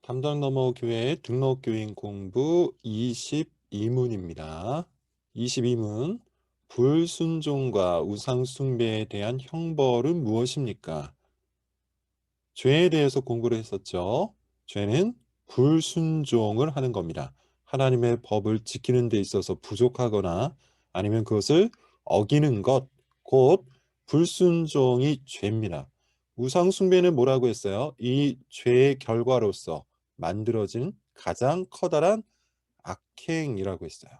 담당 넘어 교회 등록교인 공부 22문입니다. 22문 불순종과 우상숭배에 대한 형벌은 무엇입니까? 죄에 대해서 공부를 했었죠. 죄는 불순종을 하는 겁니다. 하나님의 법을 지키는 데 있어서 부족하거나 아니면 그것을 어기는 것, 곧 불순종이 죄입니다. 우상숭배는 뭐라고 했어요? 이 죄의 결과로서 만들어진 가장 커다란 악행이라고 했어요.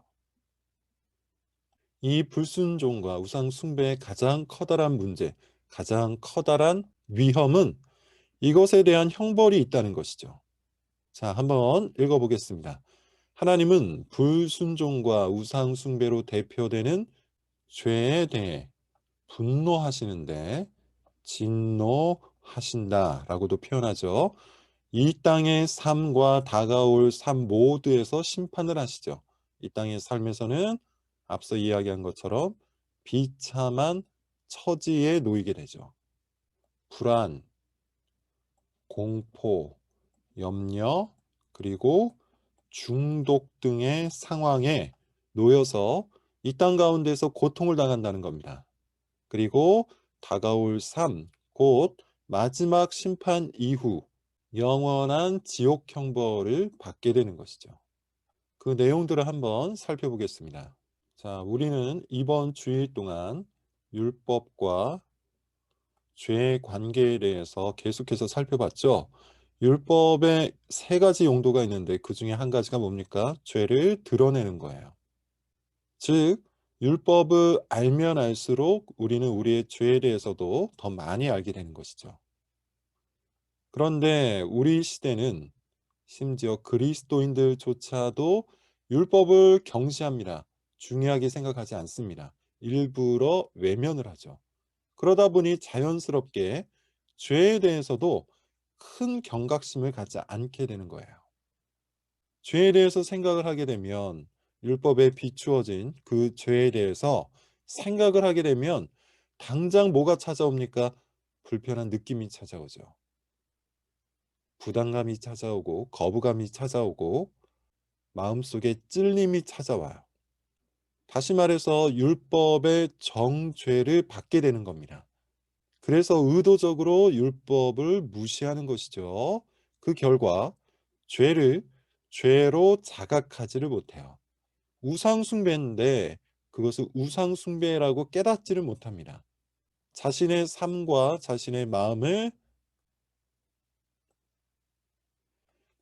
이 불순종과 우상숭배의 가장 커다란 문제, 가장 커다란 위험은 이것에 대한 형벌이 있다는 것이죠. 자, 한번 읽어보겠습니다. 하나님은 불순종과 우상숭배로 대표되는 죄에 대해 분노하시는데 진노하신다라고도 표현하죠. 이 땅의 삶과 다가올 삶 모두에서 심판을 하시죠. 이 땅의 삶에서는 앞서 이야기한 것처럼 비참한 처지에 놓이게 되죠. 불안, 공포, 염려, 그리고 중독 등의 상황에 놓여서 이 땅 가운데서 고통을 당한다는 겁니다. 그리고 다가올 삶, 곧 마지막 심판 이후 영원한 지옥 형벌을 받게 되는 것이죠. 그 내용들을 한번 살펴보겠습니다. 자, 우리는 이번 주일 동안 율법과 죄의 관계에 대해서 계속해서 살펴봤죠. 율법에 세 가지 용도가 있는데 그 중에 한 가지가 뭡니까? 죄를 드러내는 거예요. 즉, 율법을 알면 알수록 우리는 우리의 죄에 대해서도 더 많이 알게 되는 것이죠. 그런데 우리 시대는 심지어 그리스도인들조차도 율법을 경시합니다. 중요하게 생각하지 않습니다. 일부러 외면을 하죠. 그러다 보니 자연스럽게 죄에 대해서도 큰 경각심을 갖지 않게 되는 거예요. 죄에 대해서 생각을 하게 되면 율법에 비추어진 그 죄에 대해서 생각을 하게 되면 당장 뭐가 찾아옵니까? 불편한 느낌이 찾아오죠. 부담감이 찾아오고 거부감이 찾아오고 마음속에 찔림이 찾아와요. 다시 말해서 율법의 정죄를 받게 되는 겁니다. 그래서 의도적으로 율법을 무시하는 것이죠. 그 결과 죄를 죄로 자각하지를 못해요. 우상숭배인데 그것을 우상숭배라고 깨닫지를 못합니다. 자신의 삶과 자신의 마음을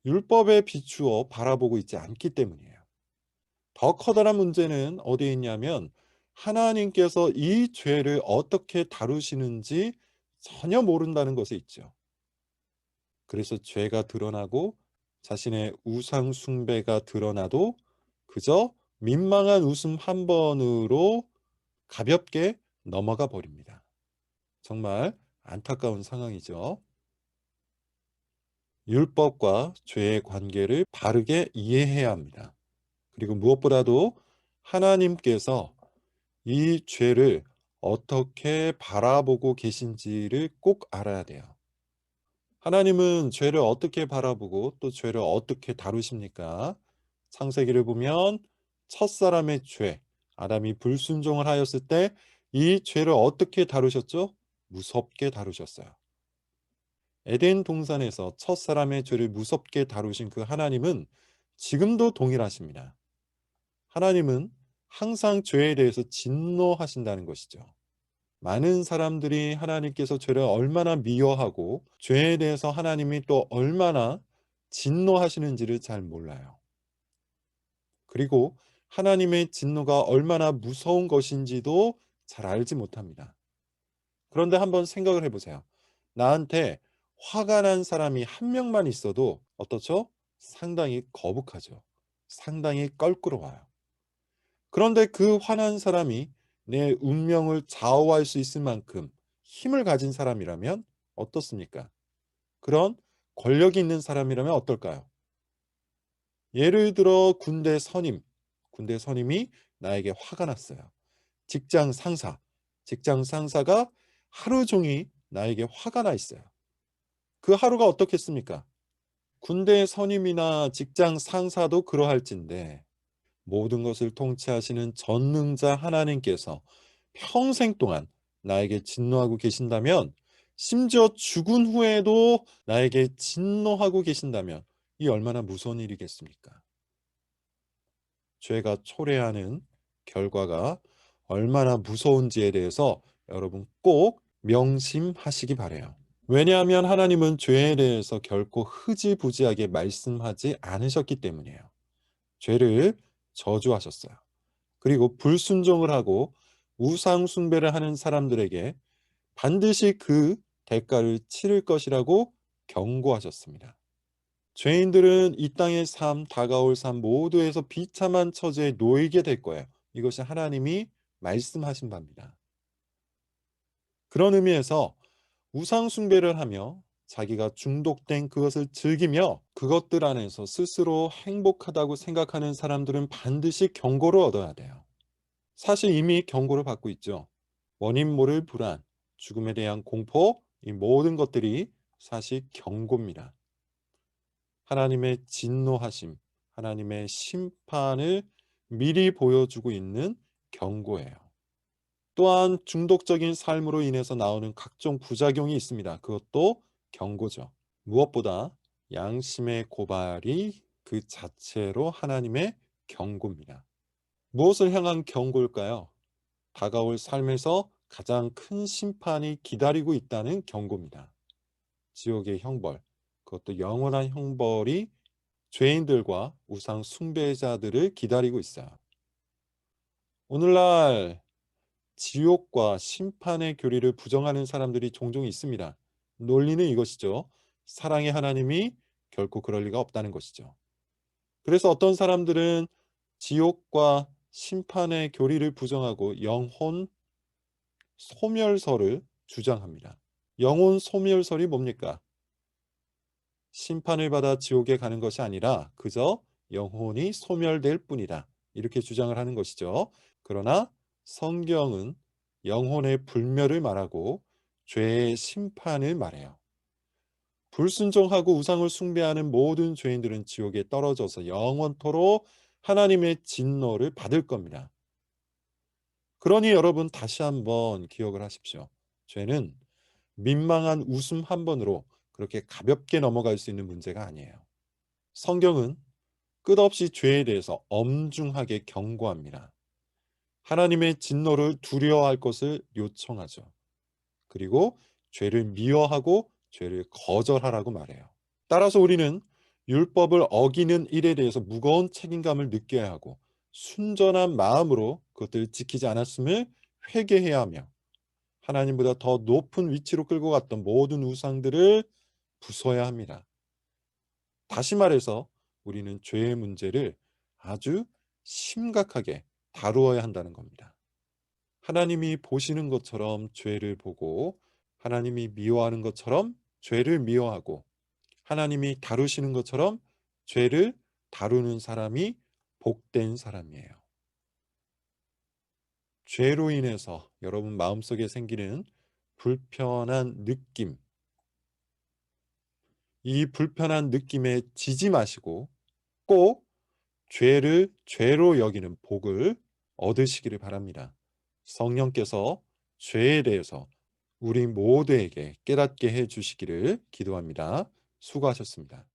율법에 비추어 바라보고 있지 않기 때문이에요. 더 커다란 문제는 어디에 있냐면 하나님께서 이 죄를 어떻게 다루시는지 전혀 모른다는 것에 있죠. 그래서 죄가 드러나고 자신의 우상 숭배가 드러나도 그저 민망한 웃음 한 번으로 가볍게 넘어가 버립니다. 정말 안타까운 상황이죠. 율법과 죄의 관계를 바르게 이해해야 합니다. 그리고 무엇보다도 하나님께서 이 죄를 어떻게 바라보고 계신지를 꼭 알아야 돼요. 하나님은 죄를 어떻게 바라보고 또 죄를 어떻게 다루십니까? 창세기를 보면 첫사람의 죄, 아담이 불순종을 하였을 때 이 죄를 어떻게 다루셨죠? 무섭게 다루셨어요. 에덴 동산에서 첫사람의 죄를 무섭게 다루신 그 하나님은 지금도 동일하십니다. 하나님은 항상 죄에 대해서 진노하신다는 것이죠. 많은 사람들이 하나님께서 죄를 얼마나 미워하고 죄에 대해서 하나님이 또 얼마나 진노하시는지를 잘 몰라요. 그리고 하나님의 진노가 얼마나 무서운 것인지도 잘 알지 못합니다. 그런데 한번 생각을 해보세요. 나한테 화가 난 사람이 한 명만 있어도 어떻죠? 상당히 거북하죠. 상당히 껄끄러워요. 그런데 그 화난 사람이 내 운명을 좌우할 수 있을 만큼 힘을 가진 사람이라면 어떻습니까? 그런 권력이 있는 사람이라면 어떨까요? 예를 들어 군대 선임이 나에게 화가 났어요. 직장 상사, 직장 상사가 하루 종일 나에게 화가 나 있어요. 그 하루가 어떻겠습니까? 군대 선임이나 직장 상사도 그러할진데 모든 것을 통치하시는 전능자 하나님께서 평생 동안 나에게 진노하고 계신다면, 심지어 죽은 후에도 나에게 진노하고 계신다면 이 얼마나 무서운 일이겠습니까? 죄가 초래하는 결과가 얼마나 무서운지에 대해서 여러분 꼭 명심하시기 바라요. 왜냐하면 하나님은 죄에 대해서 결코 흐지부지하게 말씀하지 않으셨기 때문이에요. 죄를 저주하셨어요. 그리고 불순종을 하고 우상 숭배를 하는 사람들에게 반드시 그 대가를 치를 것이라고 경고하셨습니다. 죄인들은 이 땅의 삶, 다가올 삶 모두에서 비참한 처지에 놓이게 될 거예요. 이것이 하나님이 말씀하신 바입니다. 그런 의미에서 우상 숭배를 하며 자기가 중독된 그것을 즐기며 그것들 안에서 스스로 행복하다고 생각하는 사람들은 반드시 경고를 얻어야 돼요. 사실 이미 경고를 받고 있죠. 원인 모를 불안, 죽음에 대한 공포, 이 모든 것들이 사실 경고입니다. 하나님의 진노하심, 하나님의 심판을 미리 보여주고 있는 경고예요. 또한 중독적인 삶으로 인해서 나오는 각종 부작용이 있습니다. 그것도 경고죠. 무엇보다 양심의 고발이 그 자체로 하나님의 경고입니다. 무엇을 향한 경고일까요? 다가올 삶에서 가장 큰 심판이 기다리고 있다는 경고입니다. 지옥의 형벌, 그것도 영원한 형벌이 죄인들과 우상 숭배자들을 기다리고 있어요. 오늘날 지옥과 심판의 교리를 부정하는 사람들이 종종 있습니다. 논리는 이것이죠. 사랑의 하나님이 결코 그럴 리가 없다는 것이죠. 그래서 어떤 사람들은 지옥과 심판의 교리를 부정하고 영혼 소멸설을 주장합니다. 영혼 소멸설이 뭡니까? 심판을 받아 지옥에 가는 것이 아니라 그저 영혼이 소멸될 뿐이다, 이렇게 주장을 하는 것이죠. 그러나 성경은 영혼의 불멸을 말하고 죄의 심판을 말해요. 불순종하고 우상을 숭배하는 모든 죄인들은 지옥에 떨어져서 영원토록 하나님의 진노를 받을 겁니다. 그러니 여러분 다시 한번 기억을 하십시오. 죄는 민망한 웃음 한 번으로 그렇게 가볍게 넘어갈 수 있는 문제가 아니에요. 성경은 끝없이 죄에 대해서 엄중하게 경고합니다. 하나님의 진노를 두려워할 것을 요청하죠. 그리고 죄를 미워하고 죄를 거절하라고 말해요. 따라서 우리는 율법을 어기는 일에 대해서 무거운 책임감을 느껴야 하고 순전한 마음으로 그것들을 지키지 않았음을 회개해야 하며 하나님보다 더 높은 위치로 끌고 갔던 모든 우상들을 부숴야 합니다. 다시 말해서 우리는 죄의 문제를 아주 심각하게 다루어야 한다는 겁니다. 하나님이 보시는 것처럼 죄를 보고 하나님이 미워하는 것처럼 죄를 미워하고 하나님이 다루시는 것처럼 죄를 다루는 사람이 복된 사람이에요. 죄로 인해서 여러분 마음속에 생기는 불편한 느낌, 이 불편한 느낌에 지지 마시고 꼭 죄를 죄로 여기는 복을 얻으시기를 바랍니다. 성령께서 죄에 대해서 우리 모두에게 깨닫게 해 주시기를 기도합니다. 수고하셨습니다.